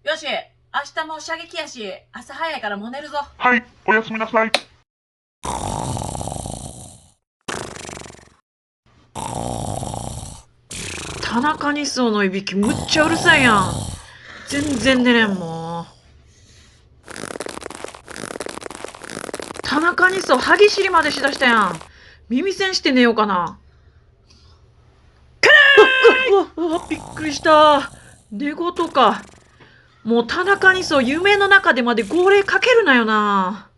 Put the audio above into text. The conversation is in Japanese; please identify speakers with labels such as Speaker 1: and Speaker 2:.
Speaker 1: よし、明日も射撃やし、朝早いからもう寝るぞ。
Speaker 2: はい、おやすみなさい。
Speaker 3: 田中ニソのいびきむっちゃうるさいやん。全然寝れんもう。田中ニソ歯ぎしりまでしだしたやん。耳栓して寝ようかな。うわびっくりした。寝言か。もう田中ニソ夢の中でまで号令かけるなよな。